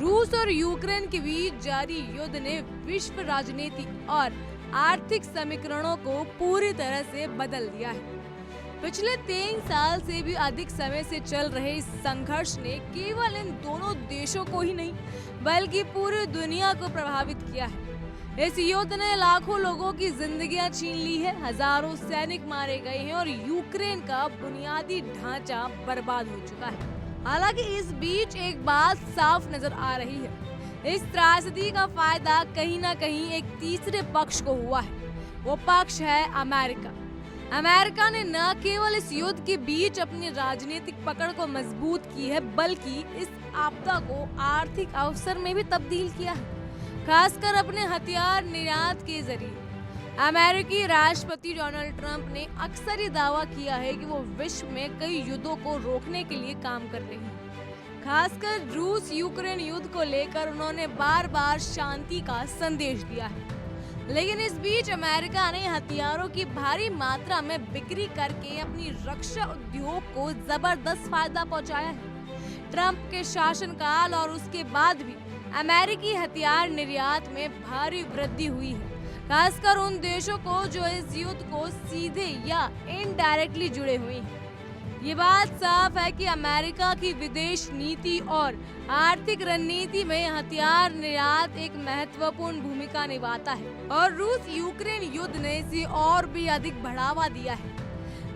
रूस और यूक्रेन के बीच जारी युद्ध ने विश्व राजनीति और आर्थिक समीकरणों को पूरी तरह से बदल दिया है। पिछले 3 साल से भी अधिक समय से चल रहे इस संघर्ष ने केवल इन दोनों देशों को ही नहीं बल्कि पूरी दुनिया को प्रभावित किया है। इस युद्ध ने लाखों लोगों की जिंदगियां छीन ली है, हजारों सैनिक मारे गए हैं और यूक्रेन का बुनियादी ढांचा बर्बाद हो चुका है। हालांकि इस बीच एक बात साफ नजर आ रही है, इस त्रासदी का फायदा कहीं ना कहीं एक तीसरे पक्ष को हुआ है। वो पक्ष है अमेरिका। अमेरिका ने न केवल इस युद्ध के बीच अपनी राजनीतिक पकड़ को मजबूत की है बल्कि इस आपदा को आर्थिक अवसर में भी तब्दील किया है, खासकर अपने हथियार निर्यात के जरिए। अमेरिकी राष्ट्रपति डोनाल्ड ट्रंप ने अक्सर ये दावा किया है कि वो विश्व में कई युद्धों को रोकने के लिए काम कर रहे हैं। खासकर रूस यूक्रेन युद्ध को लेकर उन्होंने बार बार शांति का संदेश दिया है, लेकिन इस बीच अमेरिका ने हथियारों की भारी मात्रा में बिक्री करके अपनी रक्षा उद्योग को जबरदस्त फायदा पहुंचाया है। ट्रंप के शासनकाल और उसके बाद भी अमेरिकी हथियार निर्यात में भारी वृद्धि हुई है, खासकर उन देशों को जो इस युद्ध को सीधे या इनडायरेक्टली जुड़े हुए हैं। ये बात साफ है कि अमेरिका की विदेश नीति और आर्थिक रणनीति में हथियार निर्यात एक महत्वपूर्ण भूमिका निभाता है और रूस यूक्रेन युद्ध ने इसे और भी अधिक बढ़ावा दिया है।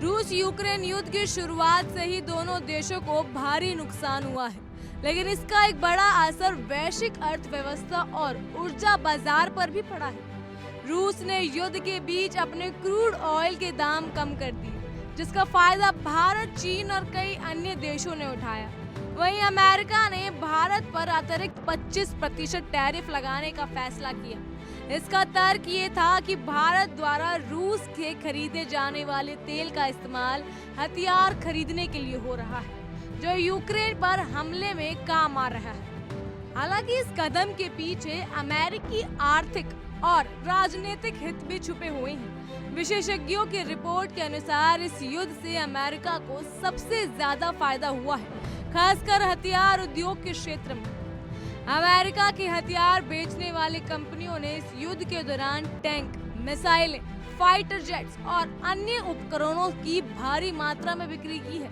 रूस यूक्रेन युद्ध की शुरुआत से ही दोनों देशों को भारी नुकसान हुआ है, लेकिन इसका एक बड़ा असर वैश्विक अर्थव्यवस्था और ऊर्जा बाजार पर भी पड़ा है। रूस ने युद्ध के बीच अपने क्रूड ऑयल के दाम कम कर दिए, जिसका फायदा भारत, चीन और कई अन्य देशों ने उठाया। वहीं अमेरिका ने भारत पर अतिरिक्त 25% टैरिफ लगाने का फैसला किया। इसका तर्क ये था कि भारत द्वारा रूस के खरीदे जाने वाले तेल का इस्तेमाल हथियार खरीदने के लिए हो रहा है, जो यूक्रेन पर हमले में काम आ रहा है। हालांकि इस कदम के पीछे अमेरिकी आर्थिक और राजनीतिक हित भी छुपे हुए हैं। विशेषज्ञों की रिपोर्ट के अनुसार इस युद्ध से अमेरिका को सबसे ज्यादा फायदा हुआ है, खासकर हथियार उद्योग के क्षेत्र में। अमेरिका के हथियार बेचने वाली कंपनियों ने इस युद्ध के दौरान टैंक, मिसाइलें, फाइटर जेट्स और अन्य उपकरणों की भारी मात्रा में बिक्री की है।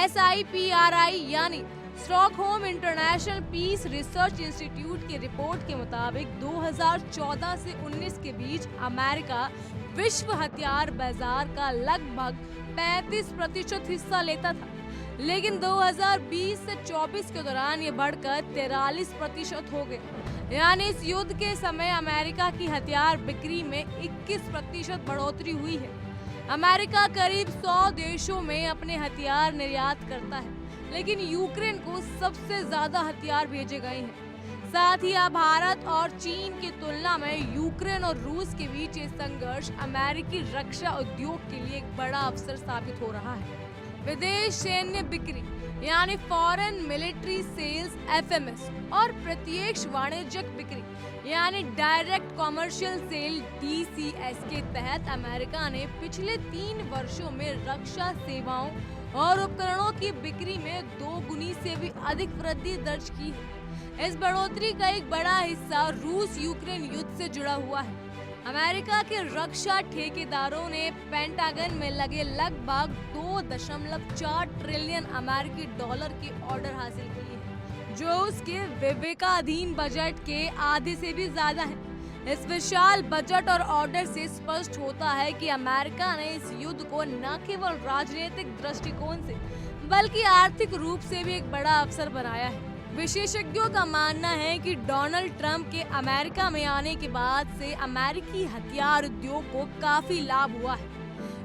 SIPRI यानी Stockholm International Peace Research Institute की रिपोर्ट के मुताबिक 2014 से 19 के बीच अमेरिका विश्व हथियार बाजार का लगभग 35% हिस्सा लेता था, लेकिन 2020 से 24 के दौरान ये बढ़कर 43% हो गए। यानी इस युद्ध के समय अमेरिका की हथियार बिक्री में 21% बढ़ोतरी हुई है। अमेरिका करीब 100 देशों में अपने हथियार निर्यात करता है, लेकिन यूक्रेन को सबसे ज्यादा हथियार भेजे गए हैं। साथ ही अब भारत और चीन की तुलना में यूक्रेन और रूस के बीच ये संघर्ष अमेरिकी रक्षा उद्योग के लिए एक बड़ा अवसर साबित हो रहा है। विदेश सैन्य बिक्री यानी फॉरेन मिलिट्री सेल्स FMS और प्रत्यक्ष वाणिज्यिक बिक्री यानी डायरेक्ट कॉमर्शियल सेल DCS के तहत अमेरिका ने पिछले 3 वर्षों में रक्षा सेवाओं और उपकरणों की बिक्री में 2 गुनी से भी अधिक वृद्धि दर्ज की है। इस बढ़ोतरी का एक बड़ा हिस्सा रूस यूक्रेन युद्ध से जुड़ा हुआ है। अमेरिका के रक्षा ठेकेदारों ने पेंटागन में लगे लगभग 2.4 ट्रिलियन अमेरिकी डॉलर के ऑर्डर हासिल किए हैं, जो उसके विवेकाधीन बजट के आधे से भी ज्यादा है। इस विशाल बजट और ऑर्डर से स्पष्ट होता है कि अमेरिका ने इस युद्ध को न केवल राजनीतिक दृष्टिकोण से बल्कि आर्थिक रूप से भी एक बड़ा अवसर बनाया है। विशेषज्ञों का मानना है कि डोनाल्ड ट्रंप के अमेरिका में आने के बाद से अमेरिकी हथियार उद्योग को काफी लाभ हुआ है।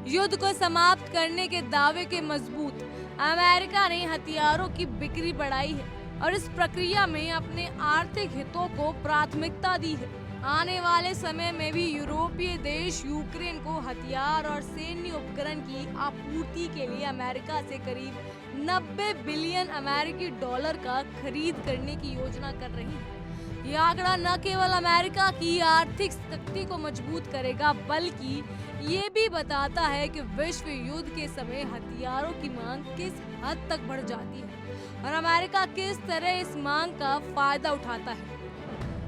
युद्ध को समाप्त करने के दावे के मजबूत अमेरिका ने हथियारों की बिक्री बढ़ाई है और इस प्रक्रिया में अपने आर्थिक हितों को प्राथमिकता दी है। आने वाले समय में भी यूरोपीय देश यूक्रेन को हथियार और सैन्य उपकरण की आपूर्ति के लिए अमेरिका से करीब 90 बिलियन अमेरिकी डॉलर का खरीद करने की योजना कर रही है। यह आंकड़ा न केवल अमेरिका की आर्थिक शक्ति को मजबूत करेगा बल्कि ये भी बताता है कि विश्व युद्ध के समय हथियारों की मांग किस हद तक बढ़ जाती है और अमेरिका किस तरह इस मांग का फायदा उठाता है।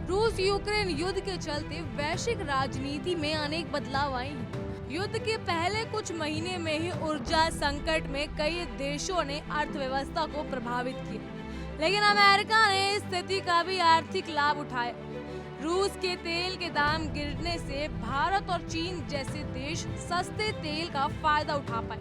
रूस यूक्रेन युद्ध के चलते वैश्विक राजनीति में अनेक बदलाव आए हैं। युद्ध के पहले कुछ महीने में ही ऊर्जा संकट में कई देशों ने अर्थव्यवस्था को प्रभावित किया, लेकिन अमेरिका ने इस स्थिति का भी आर्थिक लाभ उठाया। रूस के तेल के दाम गिरने से भारत और चीन जैसे देश सस्ते तेल का फायदा उठा पाए,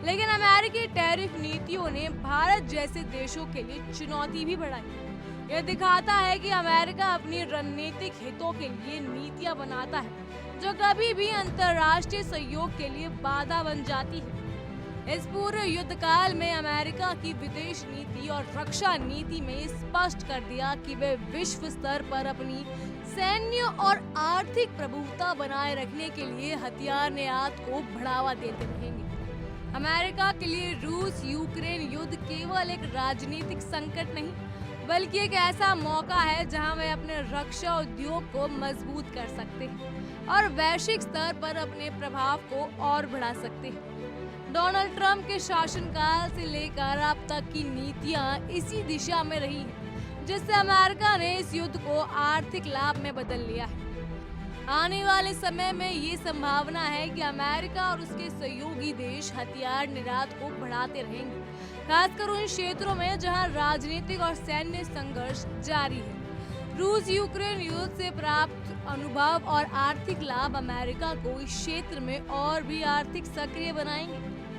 लेकिन अमेरिकी टैरिफ नीतियों ने भारत जैसे देशों के लिए चुनौती भी बढ़ाई। यह दिखाता है कि अमेरिका अपनी रणनीतिक हितों के लिए नीतियां बनाता है जो कभी भी अंतर्राष्ट्रीय सहयोग के लिए बाधा बन जाती है। इस पूरे युद्ध काल में अमेरिका की विदेश नीति और रक्षा नीति में स्पष्ट कर दिया कि वे विश्व स्तर पर अपनी सैन्य और आर्थिक प्रभुत्व बनाए रखने के लिए हथियार निर्यात को बढ़ावा देते रहेंगे। अमेरिका के लिए रूस यूक्रेन युद्ध केवल एक राजनीतिक संकट नहीं, बल्कि एक ऐसा मौका है जहां वे अपने रक्षा उद्योग को मजबूत कर सकते हैं और वैश्विक स्तर पर अपने प्रभाव को और बढ़ा सकते हैं। डोनाल्ड ट्रंप के शासनकाल से लेकर अब तक की नीतियां इसी दिशा में रही हैं, जिससे अमेरिका ने इस युद्ध को आर्थिक लाभ में बदल लिया है। आने वाले समय में ये संभावना है कि अमेरिका और उसके सहयोगी देश हथियार निर्यात को बढ़ाते रहेंगे, खासकर उन क्षेत्रों में जहां राजनीतिक और सैन्य संघर्ष जारी है। रूस यूक्रेन युद्ध से प्राप्त अनुभव और आर्थिक लाभ अमेरिका को इस क्षेत्र में और भी आर्थिक सक्रिय बनाएंगे।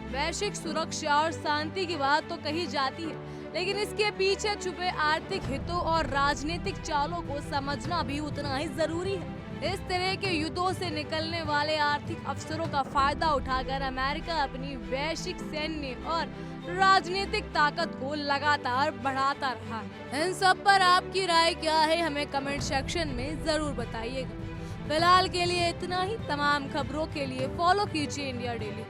वैश्विक सुरक्षा और शांति की बात तो कही जाती है, लेकिन इसके पीछे छुपे आर्थिक हितों और राजनीतिक चालों को समझना भी उतना ही जरूरी है। इस तरह के युद्धों से निकलने वाले आर्थिक अवसरों का फायदा उठाकर अमेरिका अपनी वैश्विक सैन्य और राजनीतिक ताकत को लगातार बढ़ाता रहा है। इन सब पर आपकी राय क्या है, हमें कमेंट सेक्शन में जरूर बताइएगा। फिलहाल के लिए इतना ही। तमाम खबरों के लिए फॉलो कीजिए इंडिया डेली।